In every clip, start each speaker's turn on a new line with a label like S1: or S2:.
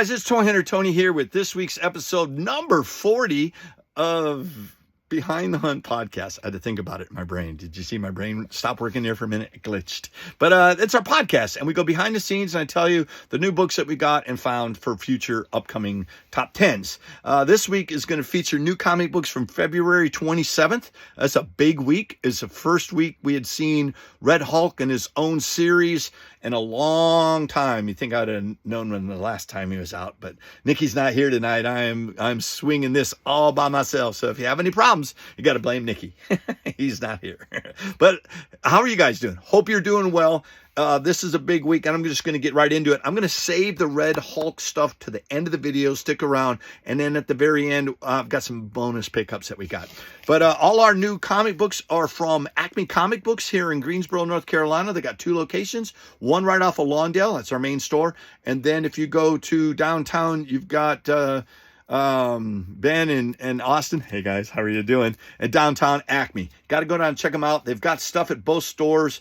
S1: Guys, it's Toy Hunter Tony here with this week's episode number 40 of Behind the Hunt podcast. I had to think about it in my brain. Did you see my brain stop working there for a minute? It glitched. But it's our podcast, and we go behind the scenes, and I tell you the new books that we got and found for future upcoming top 10s. This week is going to feature new comic books from February 27th. That's a big week. It's the first week we had seen Red Hulk in his own series in a long time. You think I'd have known when the last time he was out, but Nikki's not here tonight. I'm swinging this all by myself. So if you have any problems, you got to blame Nikki. He's not here. But how are you guys doing? Hope you're doing well. This is a big week, and I'm just going to get right into it. I'm going to save the Red Hulk stuff to the end of the video. Stick around. And then at the very end, I've got some bonus pickups that we got. But all our new comic books are from Acme Comic Books here in Greensboro, North Carolina. They got 2 locations. One right off of Lawndale. That's our main store. And then if you go to downtown, you've got Ben and Austin. Hey guys, how are you doing? At downtown Acme. Got to go down and check them out. They've got stuff at both stores,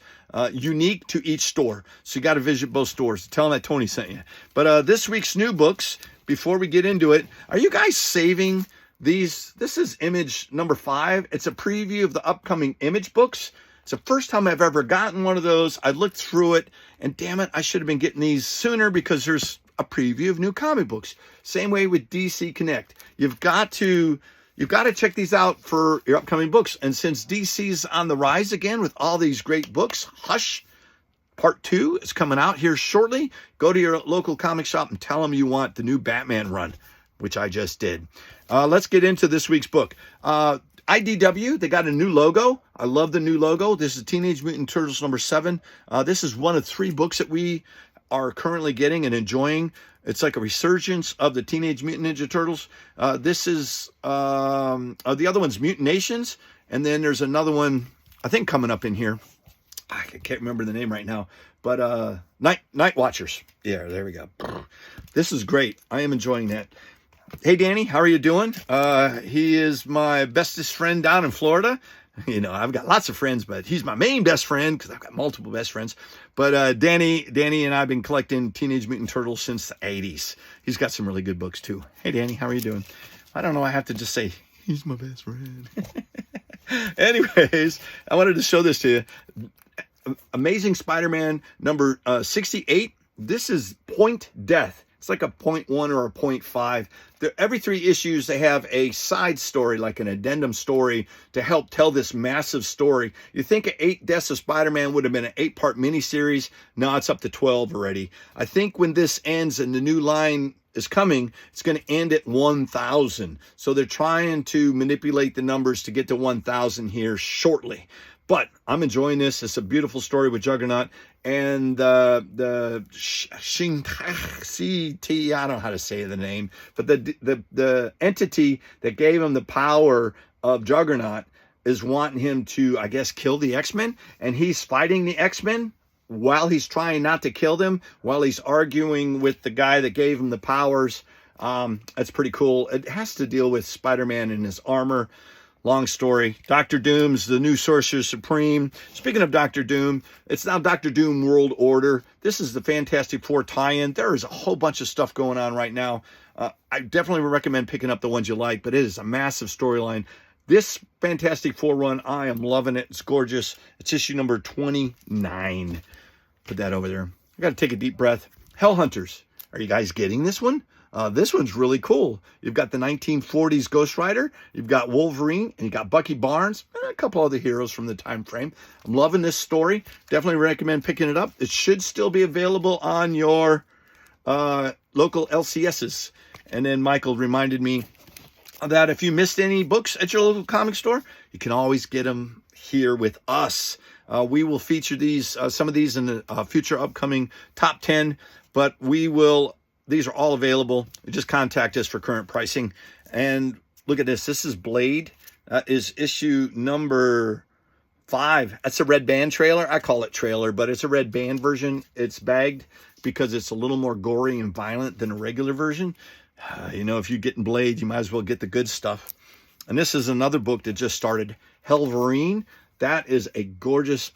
S1: unique to each store. So you got to visit both stores. Tell them that Tony sent you. But this week's new books, before we get into it, are you guys saving these? This is image number 5. It's a preview of the upcoming image books. It's the first time I've ever gotten one of those. I looked through it, and damn it, I should have been getting these sooner because there's a preview of new comic books. Same way with DC Connect. You've got to check these out for your upcoming books. And since DC's on the rise again with all these great books, Hush Part 2 is coming out here shortly. Go to your local comic shop and tell them you want the new Batman run, which I just did. Let's get into this week's book. IDW, they got a new logo. I love the new logo. This is Teenage Mutant Turtles number 7. This is one of 3 books that we are currently getting and enjoying. It's like a resurgence of the Teenage Mutant Ninja Turtles. This is the other one's Mutant Nations, and then there's another one I think coming up in here. I can't remember the name right now, but Night Watchers. Yeah, there we go. This is great. I am enjoying that. Hey Danny, how are you doing? He is my bestest friend down in Florida. You know, I've got lots of friends, but he's my main best friend because I've got multiple best friends. But Danny and I have been collecting Teenage Mutant Turtles since the 80s. He's got some really good books too. Hey Danny, how are you doing? I don't know. I have to just say, he's my best friend. Anyways, I wanted to show this to you. Amazing Spider-Man number 68. This is Point Death. It's like a 0.1 or a 0.5. Every 3 issues, they have a side story, like an addendum story, to help tell this massive story. You think 8 Deaths of Spider-Man would have been an 8-part miniseries. No, it's up to 12 already. I think when this ends and the new line is coming, it's going to end at 1,000. So they're trying to manipulate the numbers to get to 1,000 here shortly. But I'm enjoying this. It's a beautiful story with Juggernaut. And the Shin-T, I don't know how to say the name, but the entity that gave him the power of Juggernaut is wanting him to, I guess, kill the X-Men. And he's fighting the X-Men while he's trying not to kill them, while he's arguing with the guy that gave him the powers. That's pretty cool. It has to deal with Spider-Man and his armor. Long story. Dr. Doom's the new Sorcerer Supreme. Speaking of Dr. Doom, it's now Dr. Doom World Order. This is the Fantastic Four tie-in. There is a whole bunch of stuff going on right now. I definitely would recommend picking up the ones you like, but it is a massive storyline. This Fantastic Four run, I am loving it. It's gorgeous. It's issue number 29. Put that over there. I got to take a deep breath. Hell Hunters. Are you guys getting this one? This one's really cool. You've got the 1940s Ghost Rider, you've got Wolverine, and you got Bucky Barnes, and a couple other heroes from the time frame. I'm loving this story. Definitely recommend picking it up. It should still be available on your local LCSs. And then Michael reminded me that if you missed any books at your local comic store, you can always get them here with us. We will feature these, some of these in the future upcoming top 10, but these are all available. Just contact us for current pricing. And look at this. This is Blade. That is issue number 5. That's a red band trailer. I call it trailer, but it's a red band version. It's bagged because it's a little more gory and violent than a regular version. You know, if you're getting Blade, you might as well get the good stuff. And this is another book that just started, Helverine. That is a gorgeous,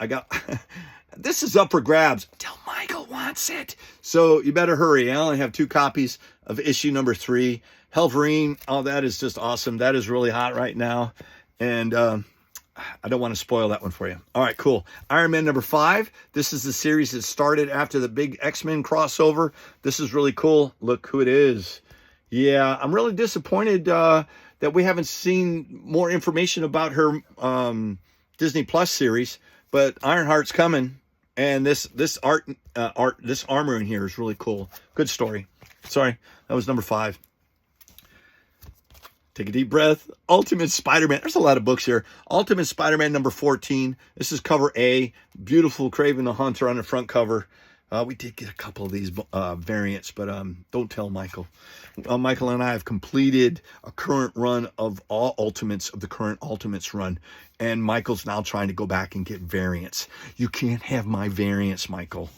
S1: this is up for grabs until Michael wants it. So you better hurry. I only have 2 copies of issue number 3. Helverine, oh, that is just awesome. That is really hot right now. And I don't want to spoil that one for you. All right, cool. Iron Man number 5. This is the series that started after the big X-Men crossover. This is really cool. Look who it is. Yeah, I'm really disappointed that we haven't seen more information about her Disney Plus series, but Ironheart's coming, and this armor in here is really cool. Good story. Sorry, that was number 5. Take a deep breath. Ultimate Spider-Man. There's a lot of books here. Ultimate Spider-Man number 14. This is cover A. Beautiful Kraven the Hunter on the front cover. We did get a couple of these variants, but don't tell Michael. Michael and I have completed a current run of all Ultimates, of the current Ultimates run, and Michael's now trying to go back and get variants. You can't have my variants, Michael.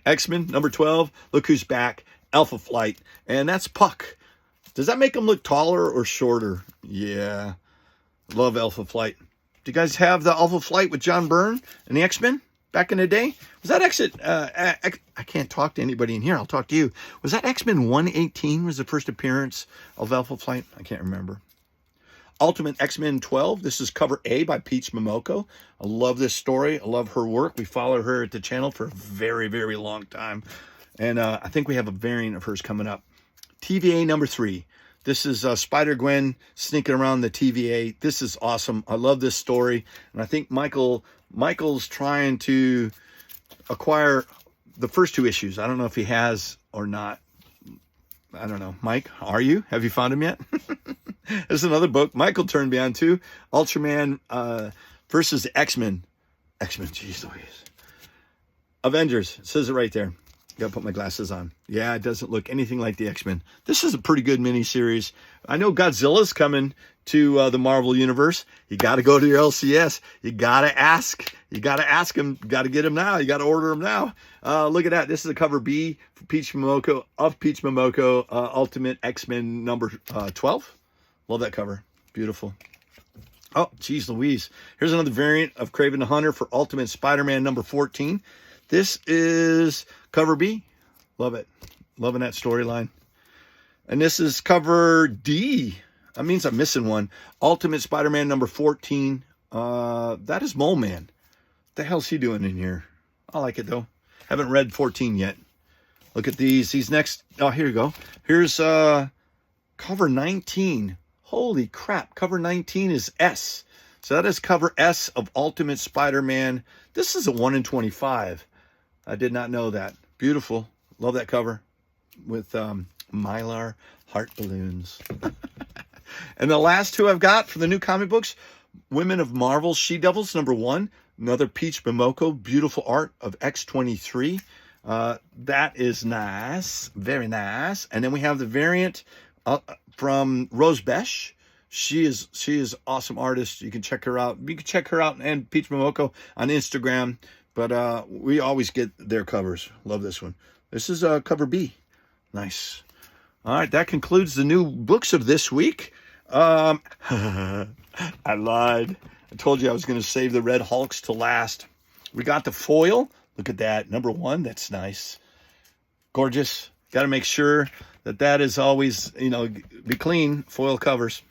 S1: X-Men number 12. Look who's back. Alpha Flight, and that's Puck. Does that make him look taller or shorter? Yeah, love Alpha Flight. Do you guys have the Alpha Flight with John Byrne and the X-Men back in the day? Was that I can't talk to anybody in here. I'll talk to you. Was that X-Men 118 was the first appearance of Alpha Flight? I can't remember. Ultimate X-Men 12. This is cover A by Peach Momoko. I love this story. I love her work. We follow her at the channel for a very, very long time. And I think we have a variant of hers coming up. TVA number 3. This is Spider-Gwen sneaking around the TVA. This is awesome. I love this story. And I think Michael's trying to acquire the first 2 issues. I don't know if he has or not. I don't know. Mike, are you? Have you found him yet? There's another book Michael turned me on to. Ultraman versus X-Men. X-Men, jeez Louise. Avengers. It says it right there. Gotta put my glasses on. Yeah, it doesn't look anything like the X-Men. This is a pretty good miniseries. I know Godzilla's coming to the Marvel Universe. You got to go to your LCS. You got to ask. You got to ask him. You got to get him now. You got to order him now. Look at that. This is a cover B for Peach Momoko, Ultimate X-Men number 12. Love that cover. Beautiful. Oh, geez Louise. Here's another variant of Kraven the Hunter for Ultimate Spider-Man number 14. This is cover B. Love it. Loving that storyline. And this is cover D. That means I'm missing one. Ultimate Spider-Man number 14. That is Mole Man. What the hell's he doing in here? I like it, though. Haven't read 14 yet. Look at these. These next. Oh, here you go. Here's cover 19. Holy crap. Cover 19 is S. So that is cover S of Ultimate Spider-Man. This is a 1 in 25. I did not know that. Beautiful. Love that cover with Mylar heart balloons. And the last 2 I've got for the new comic books, Women of Marvel She-Devils number 1. Another Peach Momoko. Beautiful art of X-23. That is nice. Very nice. And then we have the variant from Rose Besh. She is awesome artist. You can check her out. You can check her out and Peach Momoko on Instagram. But we always get their covers. Love this one. This is cover B. Nice. All right, that concludes the new books of this week. I lied. I told you I was going to save the Red Hulks to last. We got the foil. Look at that. Number 1. That's nice. Gorgeous. Got to make sure that is always, be clean. Foil covers.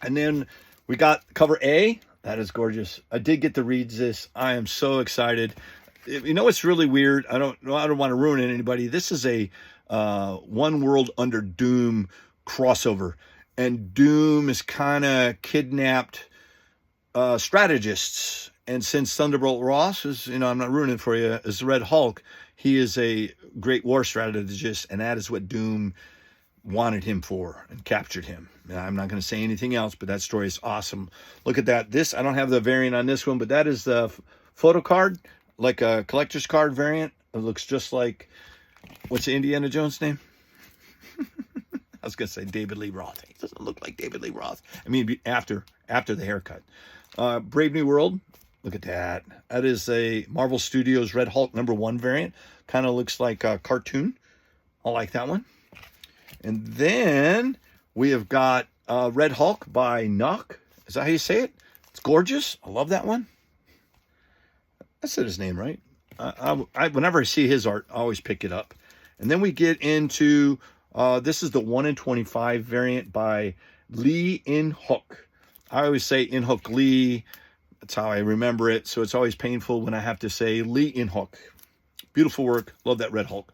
S1: And then we got cover A. That is gorgeous. I did get to read this. I am so excited. It's really weird. I don't want to ruin it anybody. This is a One World Under Doom crossover. And Doom is kind of kidnapped strategists. And since Thunderbolt Ross is, I'm not ruining it for you, is the Red Hulk, he is a great war strategist. And that is what Doom wanted him for and captured him. I'm not going to say anything else, but that story is awesome. Look at that. I don't have the variant on this one, but that is the photo card, like a collector's card variant. It looks just like, what's the Indiana Jones name? I was going to say David Lee Roth. He doesn't look like David Lee Roth. I mean, after the haircut. Brave New World. Look at that. That is a Marvel Studios Red Hulk number 1 variant. Kind of looks like a cartoon. I like that one. And then we have got Red Hulk by Nock Is that how you say it? It's gorgeous. I love that one. I said his name right. Whenever I see his art, I always pick it up. And then we get into, this is the 1 in 25 variant by Lee In Hook. I always say In Hook Lee. That's how I remember it. So it's always painful when I have to say Lee In Hook. Beautiful work. Love that Red Hulk.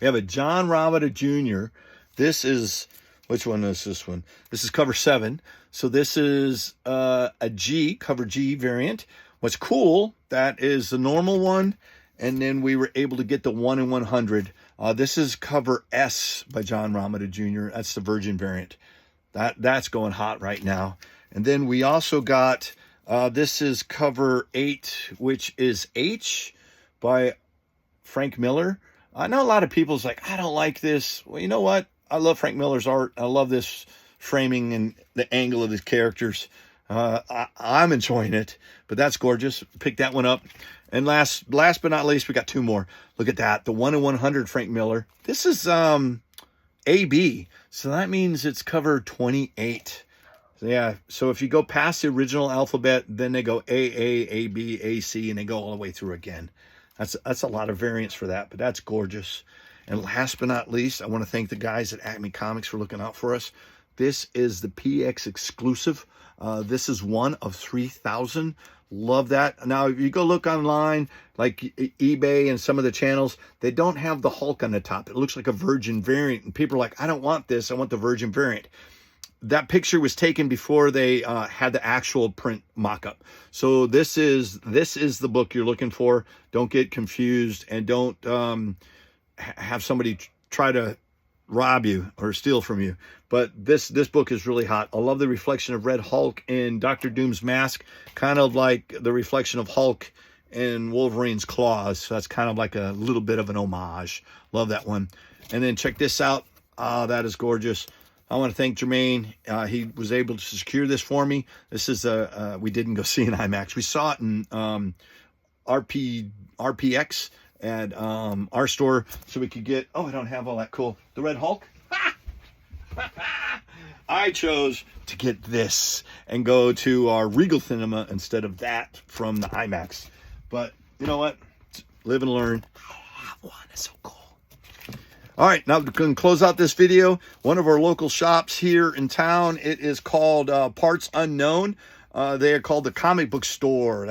S1: We have a John Romita Jr. This is, which one is this one? This is cover 7. So this is a G, cover G variant. What's cool, that is the normal one, and then we were able to get the 1 in 100. This is cover S by John Romita Jr. That's the Virgin variant. That's going hot right now. And then we also got, this is cover 8, which is H by Frank Miller. I know a lot of people's like, I don't like this. Well, you know what? I love Frank Miller's art. I love this framing and the angle of his characters. I'm enjoying it, but that's gorgeous. Pick that one up. And last but not least, we got 2 more. Look at that. The 1 in 100 Frank Miller. This is AB. So that means it's cover 28. So yeah. So if you go past the original alphabet, then they go AA, AB, AC, and they go all the way through again. That's a lot of variants for that, but that's gorgeous. And last but not least, I want to thank the guys at Acme Comics for looking out for us. This is the PX exclusive. This is one of 3,000. Love that. Now, if you go look online, like eBay and some of the channels, they don't have the Hulk on the top. It looks like a Virgin variant. And people are like, I don't want this. I want the Virgin variant. That picture was taken before they had the actual print mock-up. So this is the book you're looking for. Don't get confused, and don't have somebody try to rob you or steal from you. But this book is really hot. I love the reflection of Red Hulk in Dr. Doom's mask, kind of like the reflection of Hulk in Wolverine's claws. So that's kind of like a little bit of an homage. Love that one. And then check this out. That is gorgeous. I want to thank Jermaine. He was able to secure this for me. This is we didn't go see in IMAX. We saw it in RPX at our store, so we could get, I don't have all that cool, the Red Hulk. I chose to get this and go to our Regal Cinema instead of that from the IMAX. But you know what? Live and learn. That one is so cool. All right, now we can close out this video. One of our local shops here in town, it is called Parts Unknown. They are called the Comic Book Store.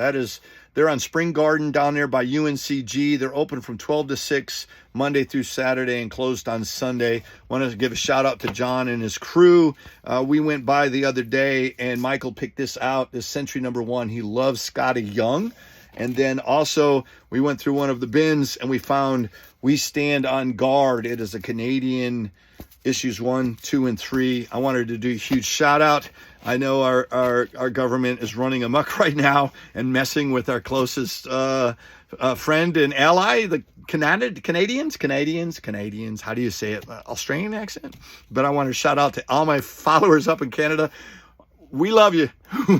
S1: They're on Spring Garden down there by UNCG. They're open from 12 to 6, Monday through Saturday, and closed on Sunday. Want to give a shout out to John and his crew. We went by the other day, and Michael picked this out, this Century #1. He loves Scotty Young. And then also, we went through one of the bins, and we found We Stand on Guard. It is a Canadian issues 1, 2, and 3. I wanted to do a huge shout out. I know our government is running amok right now and messing with our closest friend and ally, the Canadians. How do you say it? Australian accent? But I want to shout out to all my followers up in Canada. We love you.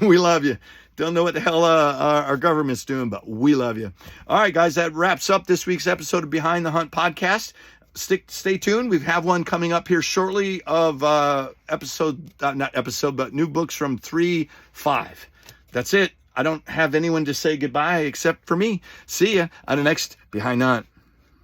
S1: We love you. Don't know what the hell our government's doing, but we love you. All right, guys, that wraps up this week's episode of Behind the Hunt podcast. Stay tuned. We have one coming up here shortly of new books from 3-5. That's it. I don't have anyone to say goodbye except for me. See ya on the next Behind the Hunt.